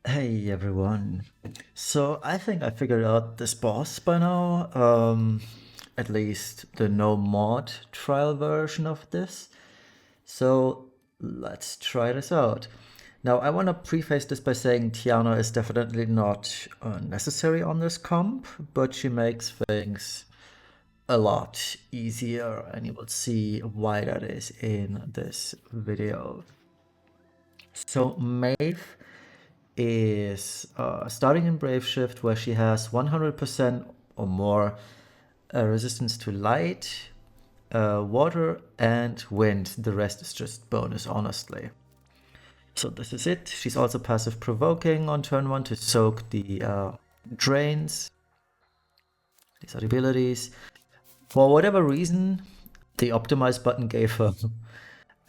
Hey everyone. So I think I figured out this boss by now. At least the no mod trial version of this. So let's try this out. Now I want to preface this by saying Tiana is definitely not necessary on this comp, but she makes things a lot easier, and you will see why that is in this video. So Maeve is starting in Brave Shift, where she has 100% or more resistance to light, water, and wind. The rest is just bonus, honestly. So this is it. She's also passive provoking on turn 1 to soak the drains. These are the abilities. For whatever reason, the optimize button gave her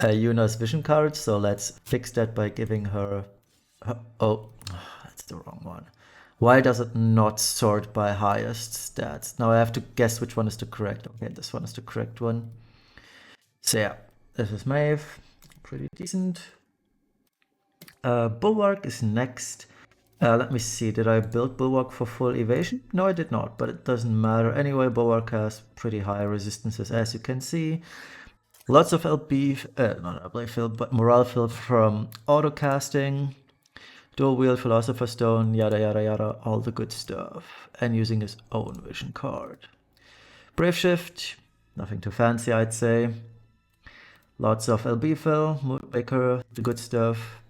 Yuna's vision card, so let's fix that by giving her... Oh, that's the wrong one. Why does it not sort by highest stats? Now I have to guess which one is the correct. Okay, this one is the correct one. So yeah, this is Maeve. Pretty decent. Bulwark is next. Let me see, did I build Bulwark for full evasion? No, I did not, but it doesn't matter. Anyway, Bulwark has pretty high resistances, as you can see. Lots of LB, not LB fill, but morale fill from auto-casting, dual wield, Philosopher's Stone, yada yada yada, all the good stuff. And using his own vision card. Brave Shift, nothing too fancy, I'd say. Lots of LB fill, Moodmaker, the good stuff.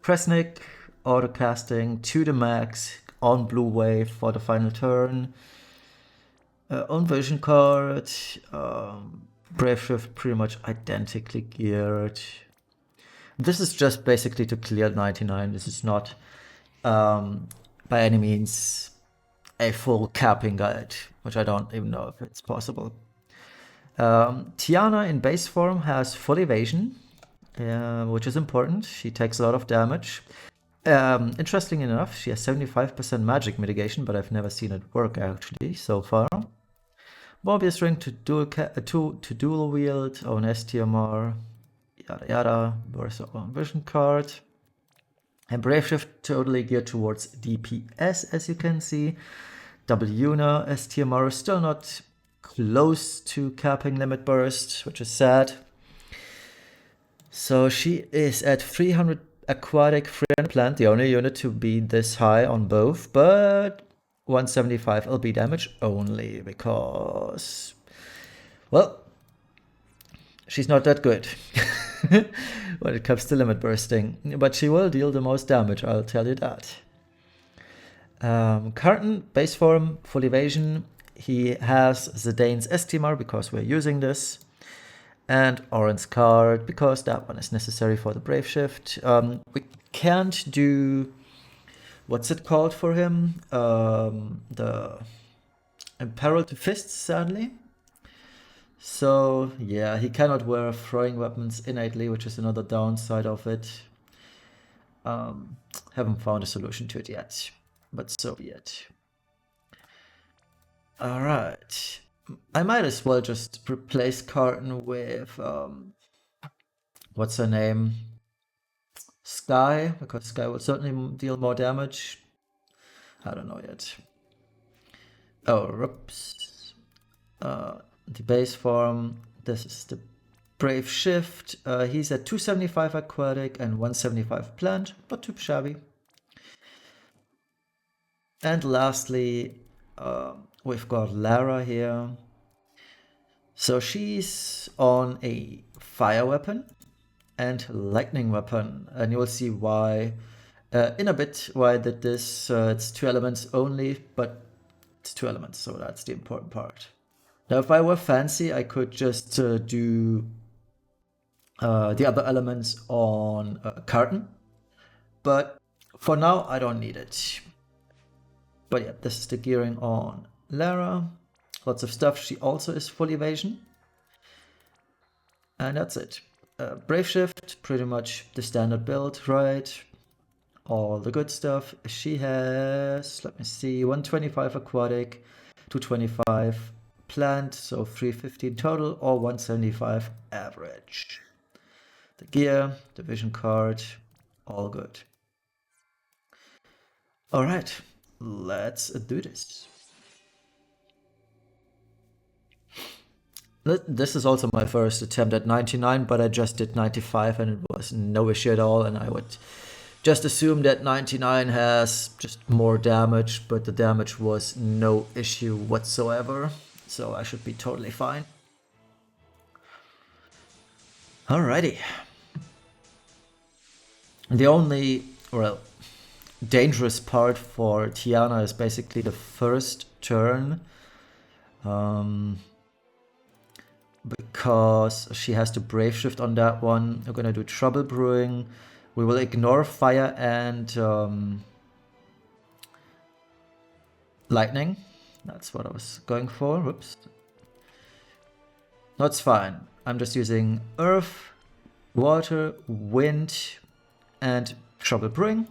Kresnik, auto-casting to the max, on blue wave for the final turn. Own vision card, Brave Shift pretty much identically geared. This is just basically to clear 99. This is not by any means a full capping guide, which I don't even know if it's possible. Tiana in base form has full evasion, which is important. She takes a lot of damage. Interesting enough, she has 75% magic mitigation, but I've never seen it work actually so far. Morbius ring to dual wield, own STMR, yada yada, versus own vision card. And Brave Shift totally geared towards DPS, as you can see. Double Una, STMR is still not close to capping limit burst, which is sad. So she is at 300 aquatic, 300 plant, the only unit to be this high on both, but 175 LB damage only because, well, she's not that good when it comes to limit bursting, but she will deal the most damage, I'll tell you that. Carton, base form, full evasion. He has Zidane's STMR because we're using this, and Oran's card because that one is necessary for the Brave Shift. We can't do... what's it called for him? The Imperil to Fists, sadly. So yeah, he cannot wear throwing weapons innately, which is another downside of it. Haven't found a solution to it yet, but so be it. Alright. I might as well just replace Carton with, what's her name? Sky, because Sky will certainly deal more damage. I don't know yet. Oh, oops. The base form, this is the Brave Shift. He's at 275 aquatic and 175 plant, not too shabby. And lastly, we've got Lara here. So she's on a fire weapon and lightning weapon, and you will see why in a bit why I did this. It's 2 elements only, but it's 2 elements, so that's the important part. Now if I were fancy, I could just do the other elements on Carton, but for now I don't need it. But yeah, this is the gearing on Lara. Lots of stuff. She also is full evasion. And that's it. Brave Shift, pretty much the standard build, right? All the good stuff. She has, let me see, 125 aquatic, 225 plant, so 315 total, or 175 average. The gear, the vision card, all good. Alright, let's do this. This is also my first attempt at 99, but I just did 95 and it was no issue at all, and I would just assume that 99 has just more damage, but the damage was no issue whatsoever, so I should be totally fine. Alrighty. The only, well, dangerous part for Tiana is basically the first turn. Because she has to Brave Shift on that one. We're gonna do Trouble Brewing. We will ignore Fire and Lightning. That's what I was going for. Whoops. No, it's fine. I'm just using Earth, Water, Wind, and Trouble Brewing.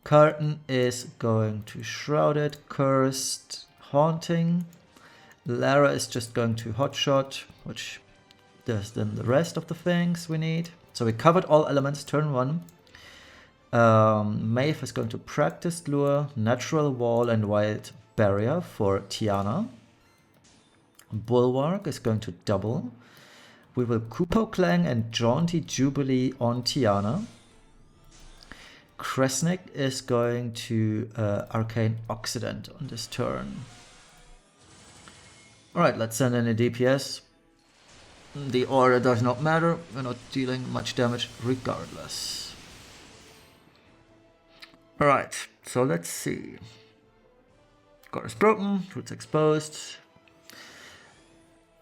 Curtain is going to Shrouded, Cursed, Haunting. Lara is just going to Hotshot, which does then the rest of the things we need. So we covered all elements turn 1. Maeve is going to Practice Lure, Natural Wall, and Wild Barrier for Tiana. Bulwark is going to double. We will Kupo Clang and Jaunty Jubilee on Tiana. Kresnik is going to Arcane Occident on this turn. Alright, let's send in a DPS. The order does not matter, we're not dealing much damage regardless. Alright, so let's see. Core is broken, roots exposed.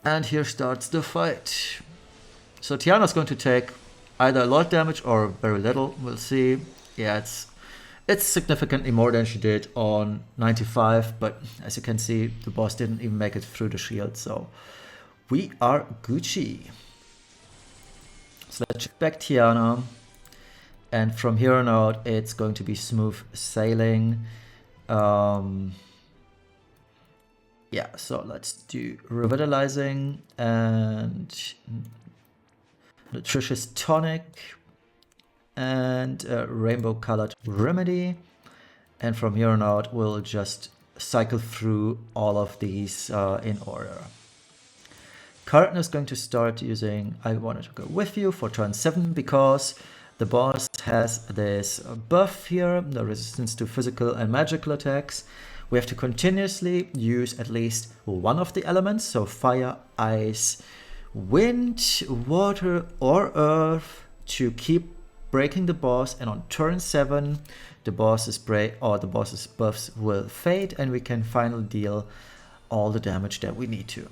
And here starts the fight. So Tiana's going to take either a lot damage or very little, we'll see. Yeah, it's significantly more than she did on 95, but as you can see, the boss didn't even make it through the shield, so we are Gucci. So let's check back Tiana, and from here on out, it's going to be smooth sailing. Yeah, so let's do Revitalizing and Nutritious Tonic and Rainbow Colored Remedy. And from here on out, we'll just cycle through all of these in order. Curtain is going to start using I Wanted to Go With You for turn 7 because the boss has this buff here, the resistance to physical and magical attacks. We have to continuously use at least one of the elements, so fire, ice, wind, water, or earth, to keep breaking the boss, and on turn 7 the boss's buffs will fade and we can finally deal all the damage that we need to.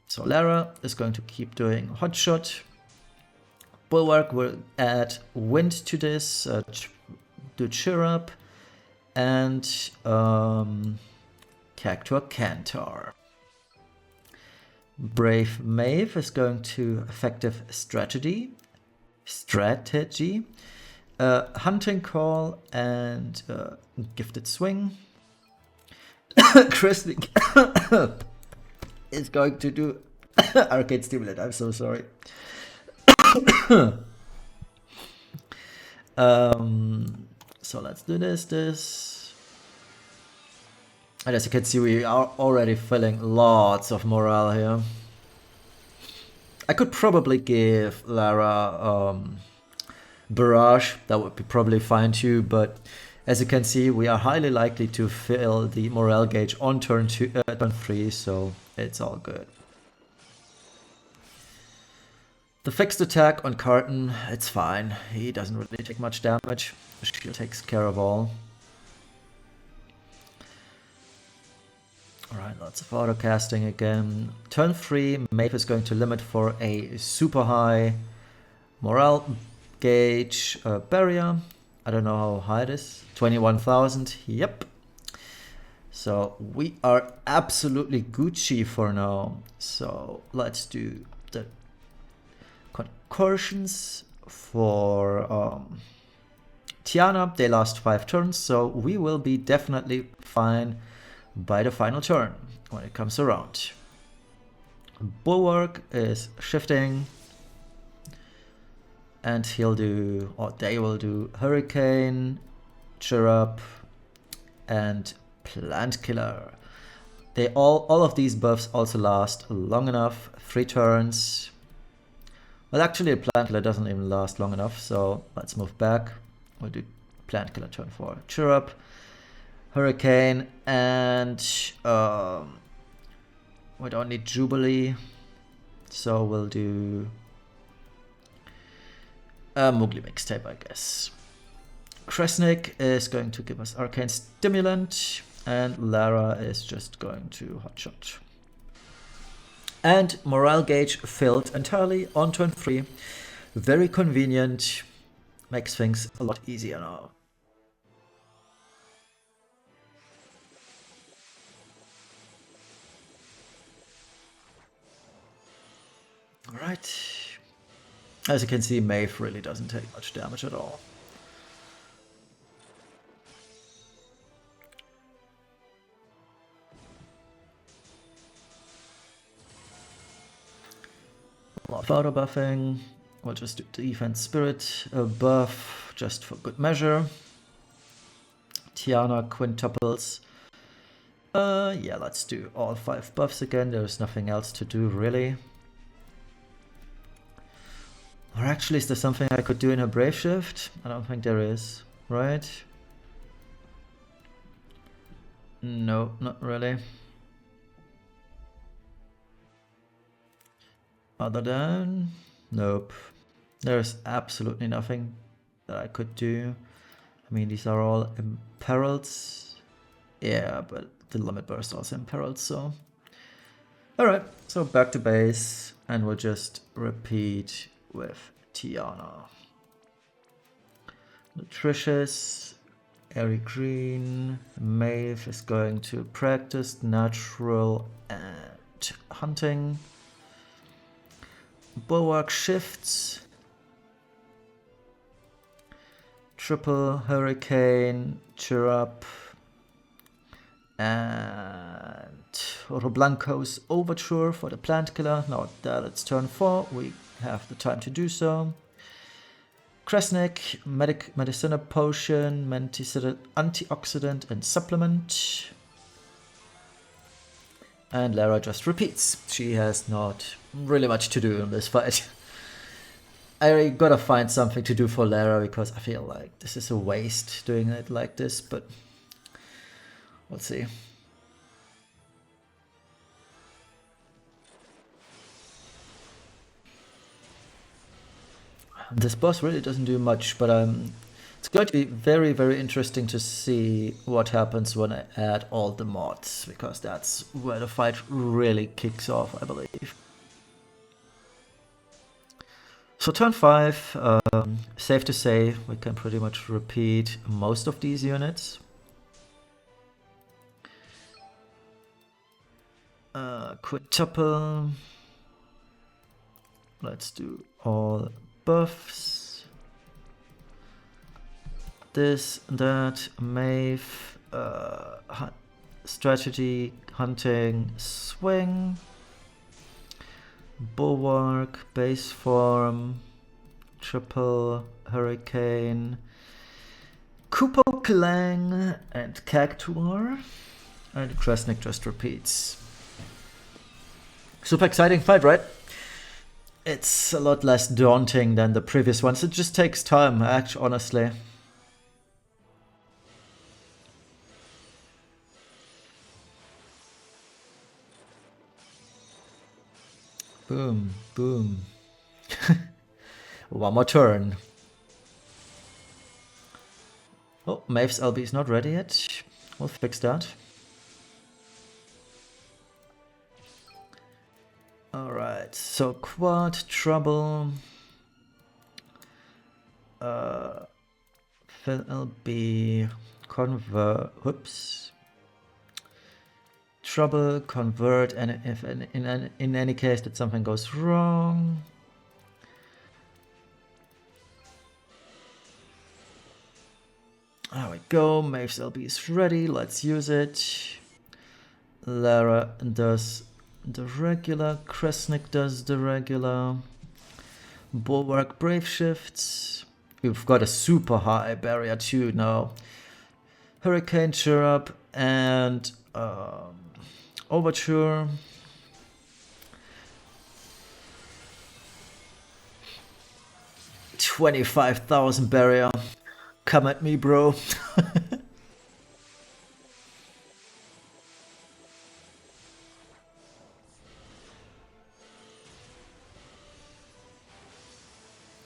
So Lara is going to keep doing Hotshot. Bulwark will add wind to this, do Cheer Up, and Cactuar Cantor. Brave Maeve is going to Effective Strategy, Hunting Call, and Gifted Swing. Kresnik is going to do Arcade Stimulant. I'm so sorry. So let's do this. And as you can see, we are already feeling lots of morale here. I could probably give Lara Barrage, that would be probably fine too, but as you can see, we are highly likely to fill the morale gauge on turn 3, so it's all good. The fixed attack on Carton, it's fine. He doesn't really take much damage. The shield takes care of all. Alright, lots of auto casting again. Turn 3, Maeve is going to limit for a super high morale gauge barrier. I don't know how high it is. 21,000. Yep. So we are absolutely Gucci for now. So let's do the concursions for Tiana. They last 5 turns, so we will be definitely fine by the final turn when it comes around. Bulwark is shifting, and he'll do, or they will do Hurricane, Chirrup, and Plant Killer. They all of these buffs also last long enough, 3 turns. Well, actually, a Plant Killer doesn't even last long enough, so let's move back. We'll do Plant Killer turn 4. Chirrup, Hurricane, and we don't need Jubilee, so we'll do a Mowgli mixtape, I guess. Kresnik is going to give us Arcane Stimulant, and Lara is just going to Hotshot. And morale gauge filled entirely on turn 3. Very convenient. Makes things a lot easier now. Alright. As you can see, Maeve really doesn't take much damage at all. A lot of auto buffing. We'll just do Defense Spirit buff just for good measure. Tiana quintuples. Yeah, let's do all 5 buffs again. There's nothing else to do really. Or actually, is there something I could do in a Brave Shift? I don't think there is, right? No, not really. Other than... nope. There's absolutely nothing that I could do. I mean, these are all imperiled. Yeah, but the Limit Burst is also imperiled, so... Alright, so back to base, and we'll just repeat with Tiana. Nutritious, Airy Green, Maeve is going to practice Natural and Hunting. Bulwark shifts. Triple Hurricane, Chirrup, and Roblanco's Overture for the Plant Killer. Now that it's turn 4, we have the time to do so. Kresnik, Medicina Potion, Antioxidant and Supplement. And Lara just repeats. She has not really much to do in this fight. I gotta find something to do for Lara because I feel like this is a waste doing it like this, but we'll see. This boss really doesn't do much, but it's going to be very, very interesting to see what happens when I add all the mods, because that's where the fight really kicks off, I believe. So turn 5, safe to say, we can pretty much repeat most of these units. Quintuple. Let's do all buffs. This, that, Maeve, strategy, hunting, swing, bulwark, base form, triple hurricane, Kupo Clang, and Cactuar, and Kresnik just repeats. Super exciting fight, right? It's a lot less daunting than the previous ones. It just takes time, actually, honestly. Boom, boom. One more turn. Oh, Maeve's LB is not ready yet. We'll fix that. Alright, so quad, trouble. Fill LB, convert, whoops. Trouble, convert, and if in any case that something goes wrong. There we go, Maeve's LB is ready, let's use it. Lara does the regular, Kresnik does the regular. Bulwark brave shifts. We've got a super high barrier too now. Hurricane Chirrup and Overture. $25,000 barrier. Come at me, bro.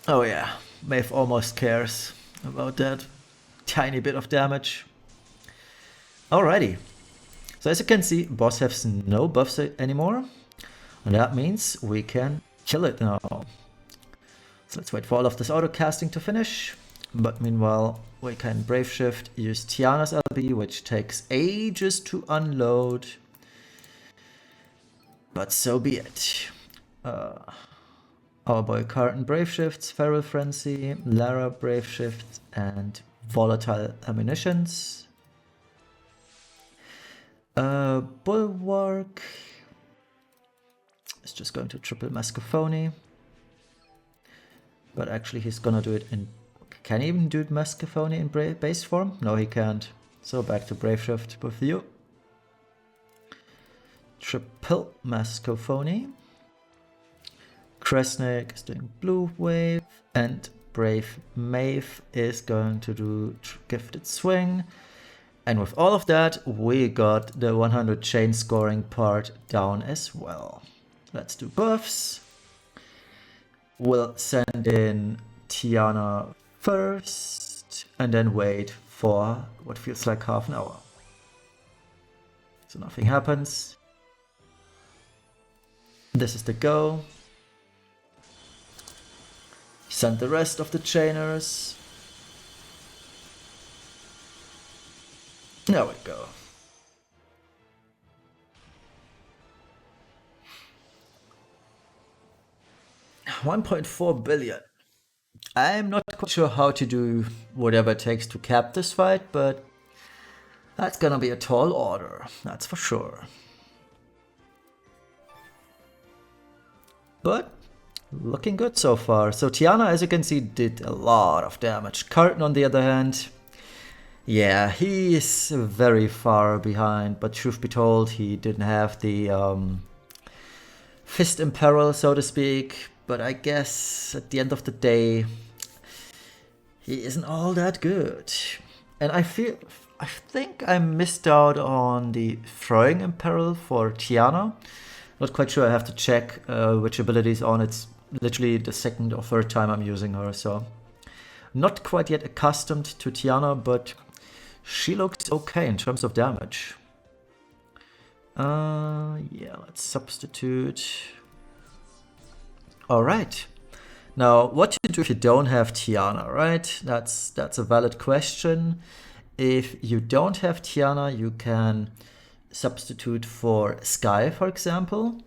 Oh yeah, Maeve almost cares about that tiny bit of damage. Alrighty. So as you can see, boss has no buffs anymore. And that means we can kill it now. So let's wait for all of this auto casting to finish. But meanwhile, we can Brave Shift, use Tiana's LB, which takes ages to unload. But so be it. Our boy Carton Brave Shifts, Feral Frenzy, Lara Brave Shifts, and Volatile Ammunitions. Bulwark is just going to triple Mascophony. But actually he's gonna do it in... Can he even do Mascophony in base form? No, he can't. So back to Brave Shift with you. Triple Mascophony. Kresnik is doing Blue Wave. And Brave Maeve is going to do Gifted Swing. And with all of that, we got the 100 chain scoring part down as well. Let's do buffs. We'll send in Tiana first and then wait for what feels like half an hour. So nothing happens. This is the go. Send the rest of the chainers. There we go. $1.4 billion. I'm not quite sure how to do whatever it takes to cap this fight, but that's gonna be a tall order, that's for sure. But looking good so far. So Tiana, as you can see, did a lot of damage. Carton, on the other hand, yeah, he is very far behind, but truth be told, he didn't have the fist imperil, so to speak. But I guess at the end of the day, he isn't all that good. And I think I missed out on the throwing imperil for Tiana. Not quite sure, I have to check which ability is on. It's literally the second or third time I'm using her, so not quite yet accustomed to Tiana, but she looks okay in terms of damage. Yeah, let's substitute. Alright. Now, what to do if you don't have Tiana, right? That's a valid question. If you don't have Tiana, you can substitute for Sky, for example.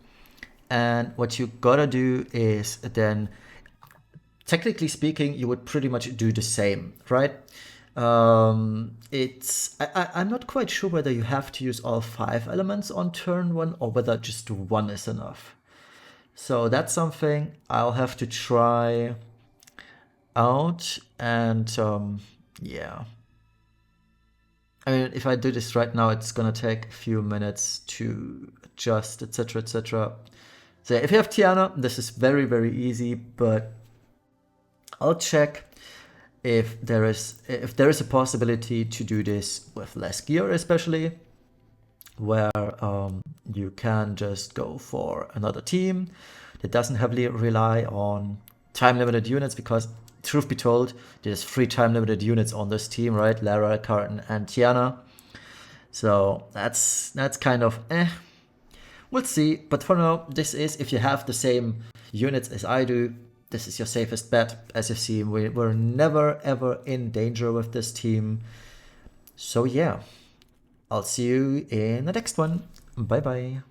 And what you gotta do is then, technically speaking, you would pretty much do the same, right? I'm not quite sure whether you have to use all 5 elements on turn 1 or whether just 1 is enough. So that's something I'll have to try out, and yeah. I mean, if I do this right now, it's gonna take a few minutes to adjust, etc, etc. So if you have Tiana, this is very, very easy, but I'll check if there is a possibility to do this with less gear, especially where you can just go for another team that doesn't heavily rely on time-limited units, because truth be told, there's 3 time-limited units on this team, right? Lara, Carton, and Tiana. So that's kind of We'll see, but for now, this is, if you have the same units as I do, this is your safest bet. As you see, we're never ever in danger with this team. So yeah. I'll see you in the next one. Bye bye.